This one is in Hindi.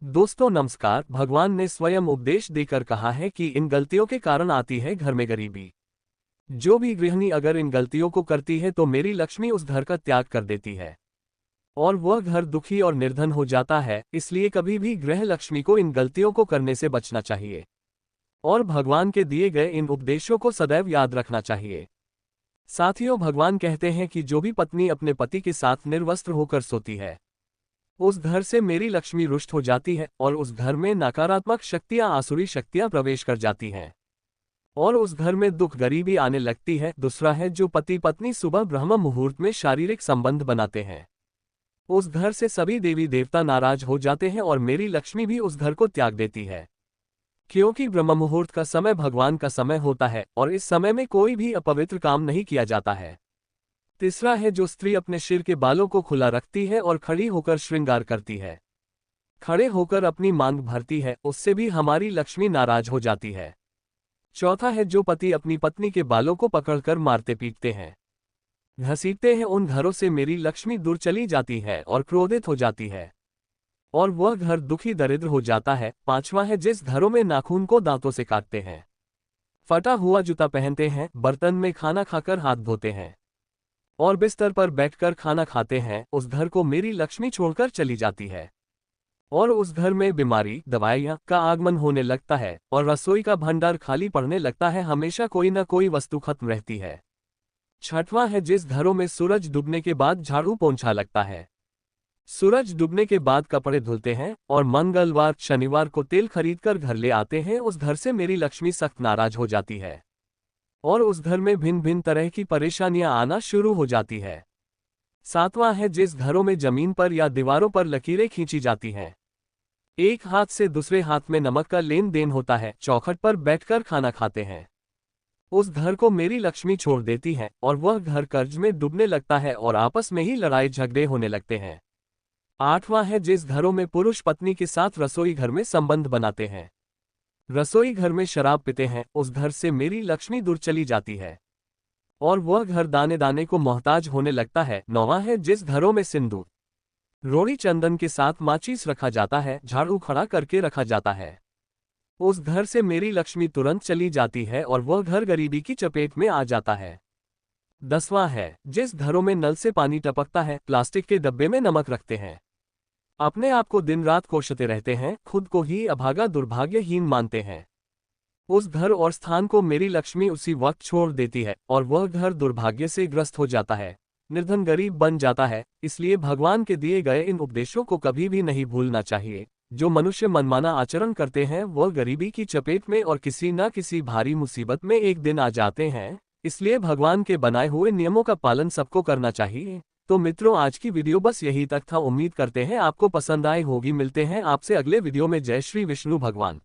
दोस्तों नमस्कार। भगवान ने स्वयं उपदेश देकर कहा है कि इन गलतियों के कारण आती है घर में गरीबी। जो भी गृहिणी अगर इन गलतियों को करती है तो मेरी लक्ष्मी उस घर का त्याग कर देती है और वह घर दुखी और निर्धन हो जाता है। इसलिए कभी भी गृह लक्ष्मी को इन गलतियों को करने से बचना चाहिए और भगवान के दिए गए इन उपदेशों को सदैव याद रखना चाहिए। साथियों, भगवान कहते हैं कि जो भी पत्नी अपने पति के साथ निर्वस्त्र होकर सोती है उस घर से मेरी लक्ष्मी रुष्ट हो जाती है और उस घर में नकारात्मक शक्तियां, आसुरी शक्तियां प्रवेश कर जाती हैं और उस घर में दुख, गरीबी आने लगती है। दूसरा है, जो पति पत्नी सुबह ब्रह्म मुहूर्त में शारीरिक संबंध बनाते हैं उस घर से सभी देवी देवता नाराज हो जाते हैं और मेरी लक्ष्मी भी उस घर को त्याग देती है, क्योंकि ब्रह्म मुहूर्त का समय भगवान का समय होता है और इस समय में कोई भी अपवित्र काम नहीं किया जाता है। तीसरा है, जो स्त्री अपने सिर के बालों को खुला रखती है और खड़ी होकर श्रृंगार करती है, खड़े होकर अपनी मांग भरती है, उससे भी हमारी लक्ष्मी नाराज हो जाती है। चौथा है, जो पति अपनी पत्नी के बालों को पकड़कर मारते पीटते हैं, घसीटते हैं, उन घरों से मेरी लक्ष्मी दूर चली जाती है और क्रोधित हो जाती है और वह घर दुखी दरिद्र हो जाता है। पांचवा है, जिस घरों में नाखून को दांतों से काटते हैं, फटा हुआ जूता पहनते हैं, बर्तन में खाना खाकर हाथ धोते हैं और बिस्तर पर बैठकर खाना खाते हैं, उस घर को मेरी लक्ष्मी छोड़कर चली जाती है और उस घर में बीमारी, दवाइयां का आगमन होने लगता है और रसोई का भंडार खाली पड़ने लगता है। हमेशा कोई न कोई वस्तु खत्म रहती है। छठवां है, जिस घरों में सूरज डूबने के बाद झाड़ू पोंछा लगता है, सूरज डूबने के बाद कपड़े धुलते हैं और मंगलवार, शनिवार को तेल खरीदकर घर ले आते हैं, उस घर से मेरी लक्ष्मी सख्त नाराज हो जाती है और उस घर में भिन्न भिन्न तरह की परेशानियां आना शुरू हो जाती है। सातवां है, जिस घरों में जमीन पर या दीवारों पर लकीरें खींची जाती हैं, एक हाथ से दूसरे हाथ में नमक का लेन देन होता है, चौखट पर बैठकर खाना खाते हैं, उस घर को मेरी लक्ष्मी छोड़ देती है और वह घर कर्ज में डूबने लगता है और आपस में ही लड़ाई झगड़े होने लगते हैं। आठवां है, जिस घरों में पुरुष पत्नी के साथ रसोई घर में संबंध बनाते हैं, रसोई घर में शराब पीते हैं, उस घर से मेरी लक्ष्मी दूर चली जाती है और वह घर दाने दाने को मोहताज होने लगता है। नौवां है, जिस घरों में सिंदूर, रोड़ी, चंदन के साथ माचिस रखा जाता है, झाड़ू खड़ा करके रखा जाता है, उस घर से मेरी लक्ष्मी तुरंत चली जाती है और वह घर गरीबी की चपेट में आ जाता है। 10वां है, जिस घरों में नल से पानी टपकता है, प्लास्टिक के डब्बे में नमक रखते हैं, अपने आप को दिन रात कोसते रहते हैं, खुद को ही अभागा दुर्भाग्यहीन मानते हैं, उस घर और स्थान को मेरी लक्ष्मी उसी वक्त छोड़ देती है और वह घर दुर्भाग्य से ग्रस्त हो जाता है, निर्धन गरीब बन जाता है। इसलिए भगवान के दिए गए इन उपदेशों को कभी भी नहीं भूलना चाहिए। जो मनुष्य मनमाना आचरण करते हैं वह गरीबी की चपेट में और किसी न किसी भारी मुसीबत में एक दिन आ जाते हैं। इसलिए भगवान के बनाए हुए नियमों का पालन सबको करना चाहिए। तो मित्रों, आज की वीडियो बस यही तक था। उम्मीद करते हैं आपको पसंद आई होगी। मिलते हैं आपसे अगले वीडियो में। जय श्री विष्णु भगवान।